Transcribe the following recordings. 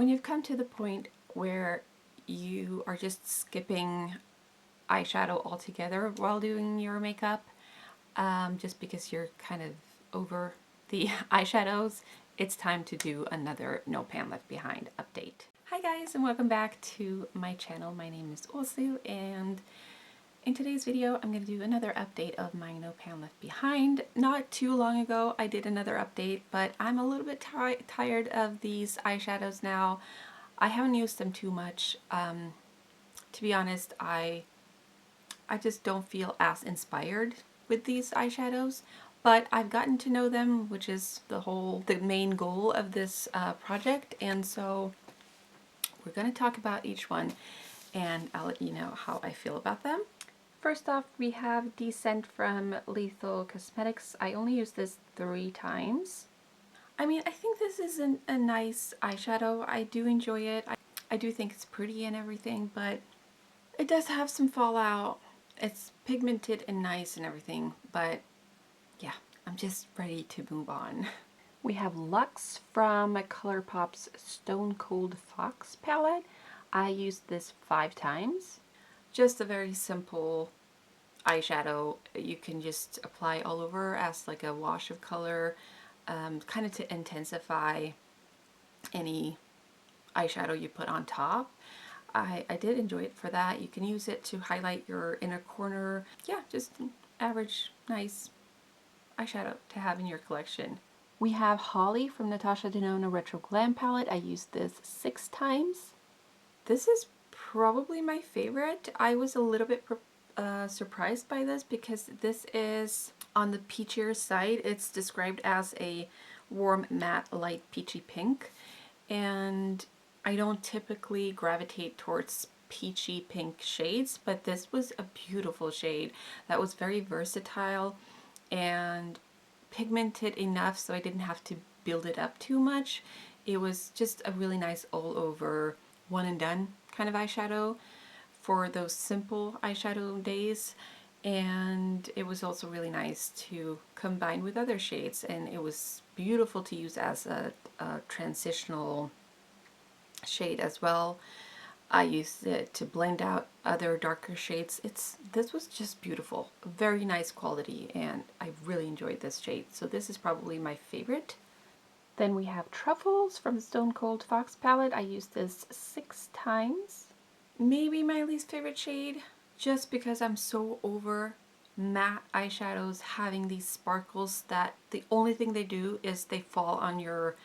When you've come to the point where you are just skipping eyeshadow altogether while doing your makeup, just because you're kind of over the eyeshadows, it's time to do another No Pan Left Behind update. Hi guys, and welcome back to my channel. My name is Osu, and in today's video I'm going to do another update of my No Pan Left Behind. Not too long ago I did another update, but I'm a little bit tired of these eyeshadows now. I haven't used them too much. To be honest, I just don't feel as inspired with these eyeshadows, but I've gotten to know them, which is the main goal of this project, and so we're going to talk about each one and I'll let you know how I feel about them. First off, we have Descent from Lethal Cosmetics. I only used this 3 times. I mean, I think this is a nice eyeshadow. I do enjoy it. I do think it's pretty and everything, but it does have some fallout. It's pigmented and nice and everything, but yeah, I'm just ready to move on. We have Luxe from Colourpop's Stone Cold Fox palette. I used this 5 times. Just a very simple eyeshadow. You can just apply all over as like a wash of color, kind of to intensify any eyeshadow you put on top. I did enjoy it for that. You can use it to highlight your inner corner. Yeah, just an average, nice eyeshadow to have in your collection. We have Holly from Natasha Denona Retro Glam palette. I used this 6 times. This is probably my favorite. I was a little bit surprised by this because this is on the peachier side. It's described as a warm matte light peachy pink, and I don't typically gravitate towards peachy pink shades, but this was a beautiful shade that was very versatile and pigmented enough so I didn't have to build it up too much. It was just a really nice all over one and done kind of eyeshadow for those simple eyeshadow days, and it was also really nice to combine with other shades, and it was beautiful to use as a transitional shade as well. I used it to blend out other darker shades. This was just beautiful, very nice quality, and I really enjoyed this shade, so this is probably my favorite. Then we have Truffles from the Stone Cold Fox palette. I used this 6 times. Maybe my least favorite shade, just because I'm so over matte eyeshadows having these sparkles that the only thing they do is they fall on your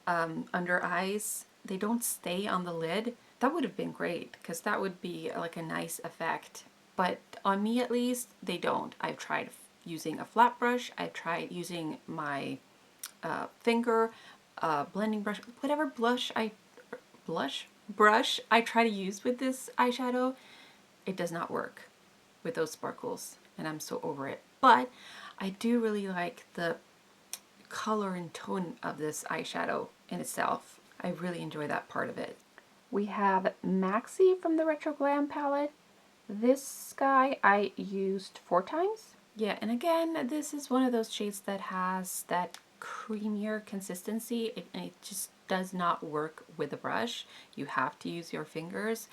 under eyes. They don't stay on the lid. That would have been great because that would be like a nice effect, but on me at least they don't. I've tried using a flat brush, I've tried using my finger, blending brush, whatever brush I try to use with this eyeshadow, it does not work with those sparkles, and I'm so over it. But I do really like the color and tone of this eyeshadow in itself. I really enjoy that part of it. We have Maxi from the Retro Glam palette. This guy I used 4 times. Yeah, and again, this is one of those shades that has that creamier consistency. It just does not work with a brush. You have to use your fingers,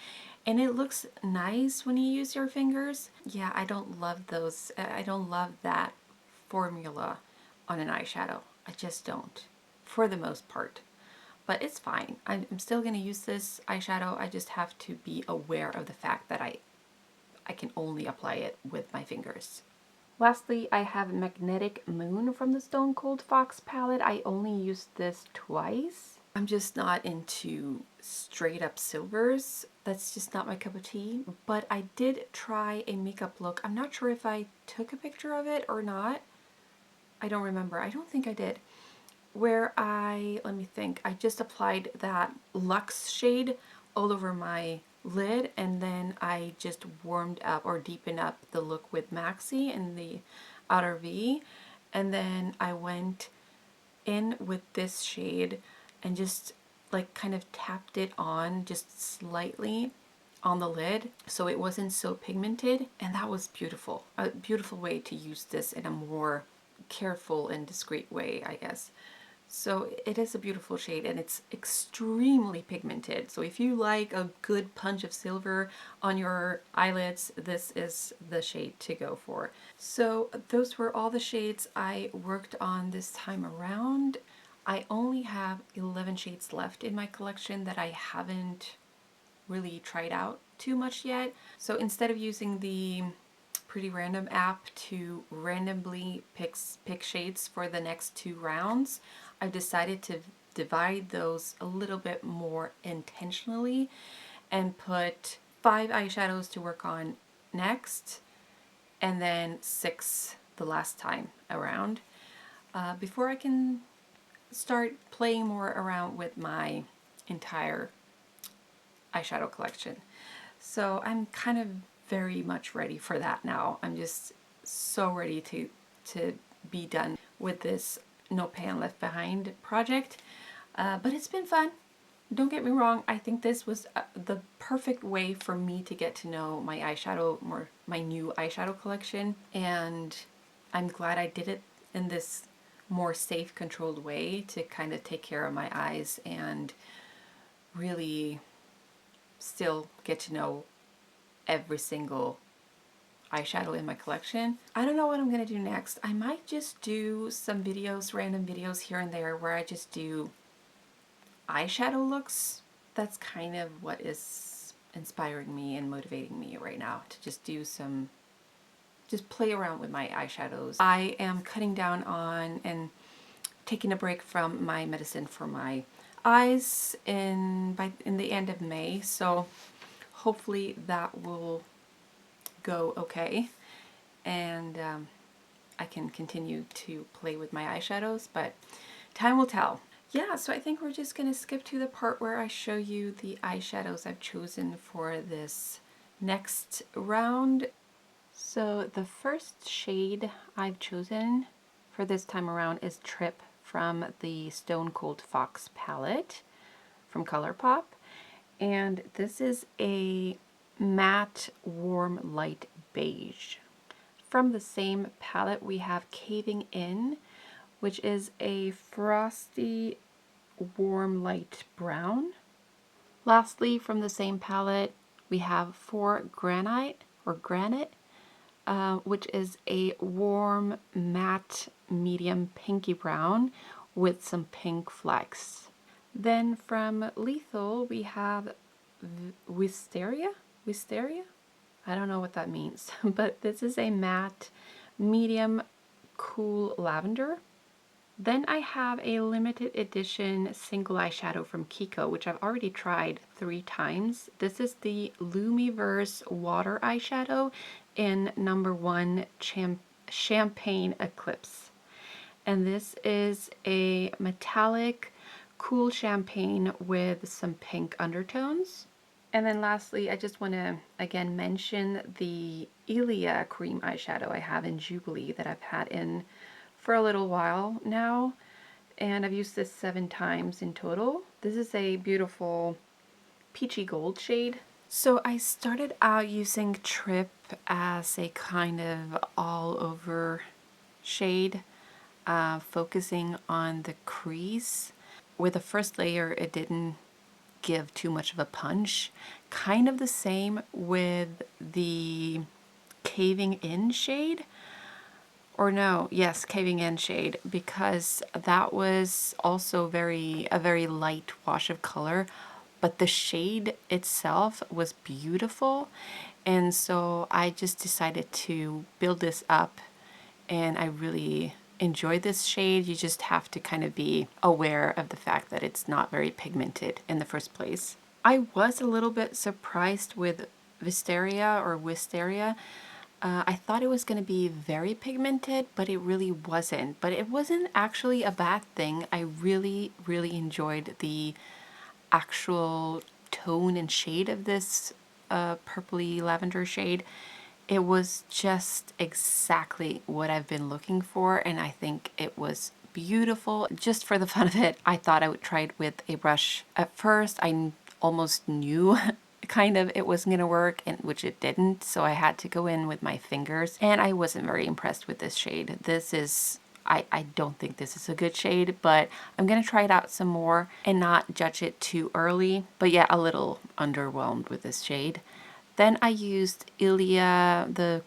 and it looks nice when you use your fingers. Yeah, I don't love those. I don't love that formula on an eyeshadow. I just don't, for the most part. But it's fine. I'm still going to use this eyeshadow. I just have to be aware of the fact that I can only apply it with my fingers. Lastly, I have Magnetic Moon from the Stone Cold Fox palette. I only used this 2 I'm just not into straight up silvers. That's just not my cup of tea. But I did try a makeup look. I'm not sure if I took a picture of it or not. I don't remember. I don't think I did. Where let me think, I just applied that Luxe shade all over my lid, and then I just warmed up or deepened up the look with Maxi in the outer V, and then I went in with this shade and just like kind of tapped it on just slightly on the lid so it wasn't so pigmented, and that was beautiful. A beautiful way to use this in a more careful and discreet way, I guess. So it is a beautiful shade and it's extremely pigmented. So if you like a good punch of silver on your eyelids, this is the shade to go for. So those were all the shades I worked on this time around. I only have 11 shades left in my collection that I haven't really tried out too much yet. So instead of using the Pretty Random app to randomly pick shades for the next 2 rounds, I've decided to divide those a little bit more intentionally and put 5 eyeshadows to work on next and then 6 the last time around before I can start playing more around with my entire eyeshadow collection. So I'm kind of very much ready for that now. I'm just so ready to be done with this No Pan Left Behind project. But it's been fun. Don't get me wrong, I think this was the perfect way for me to get to know my eyeshadow, my new eyeshadow collection, and I'm glad I did it in this more safe, controlled way to kind of take care of my eyes and really still get to know every single eyeshadow in my collection. I don't know what I'm gonna do next. I might just do some videos, random videos here and there where I just do eyeshadow looks. That's kind of what is inspiring me and motivating me right now to just do some, just play around with my eyeshadows. I am cutting down on and taking a break from my medicine for my eyes in the end of May, so hopefully that will go okay and I can continue to play with my eyeshadows, but time will tell. Yeah, so I think we're just going to skip to the part where I show you the eyeshadows I've chosen for this next round. So the first shade I've chosen for this time around is Trip from the Stone Cold Fox palette from Colourpop. And this is a matte warm light beige. From the same palette we have Caving In, which is a frosty warm light brown. Lastly, from the same palette we have For Granite or Granite, which is a warm matte medium pinky brown with some pink flecks. Then from Lethal we have Wisteria? I don't know what that means, but this is a matte medium cool lavender. Then I have a limited edition single eyeshadow from Kiko, which I've already tried 3 times. This is the Lumiverse Water Eyeshadow in number 1 Champagne Eclipse. And this is a metallic cool champagne with some pink undertones. And then lastly, I just want to again mention the Ilia cream eyeshadow I have in Jubilee that I've had in for a little while now, and I've used this 7 times in total. This is a beautiful peachy gold shade. So I started out using Trip as a kind of all over shade, focusing on the crease. With the first layer it didn't give too much of a punch. Kind of the same with the Caving In shade. Or no, yes, Caving In shade, because that was also a very light wash of color, but the shade itself was beautiful, and so I just decided to build this up, and I really enjoy this shade. You just have to kind of be aware of the fact that it's not very pigmented in the first place. I was a little bit surprised with Wisteria. I thought it was going to be very pigmented, but it really wasn't. But it wasn't actually a bad thing. I really, really enjoyed the actual tone and shade of this purpley lavender shade. It was just exactly what I've been looking for, and I think it was beautiful. Just for the fun of it, I thought I would try it with a brush. At first, I almost knew kind of it wasn't going to work, and which it didn't, so I had to go in with my fingers, and I wasn't very impressed with this shade. This is I don't think this is a good shade, but I'm going to try it out some more and not judge it too early. But yeah, a little underwhelmed with this shade. Then I used Ilia, the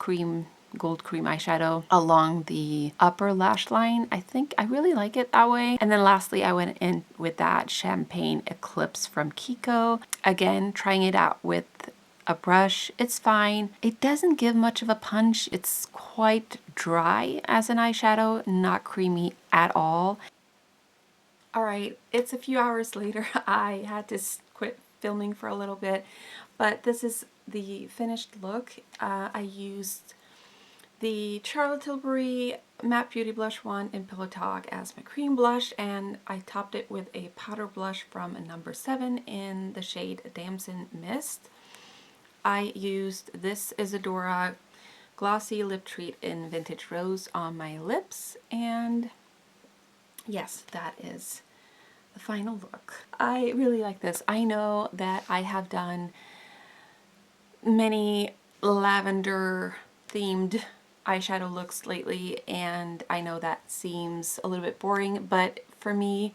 gold cream eyeshadow along the upper lash line. I think I really like it that way. And then lastly, I went in with that champagne eclipse from Kiko. Again, trying it out with a brush. It's fine. It doesn't give much of a punch. It's quite dry as an eyeshadow, not creamy at all. All right, it's a few hours later. I had to quit filming for a little bit, but this is the finished look. I used the Charlotte Tilbury Matte Beauty Blush one in Pillow Talk as my cream blush, and I topped it with a powder blush from a number 7 in the shade Damson Mist. I used this Isadora Glossy Lip Treat in Vintage Rose on my lips, and yes, that is the final look. I really like this. I know that I have done many lavender themed eyeshadow looks lately, and I know that seems a little bit boring, but for me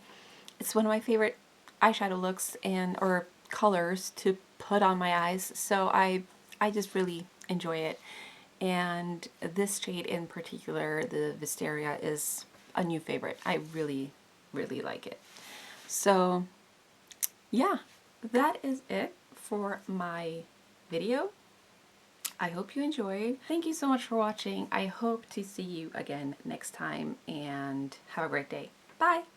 it's one of my favorite eyeshadow looks and or colors to put on my eyes, so I just really enjoy it. And this shade in particular, the Wisteria, is a new favorite. I really like it. So yeah, that is it for my video. I hope you enjoyed. Thank you so much for watching. I hope to see you again next time, and have a great day. Bye!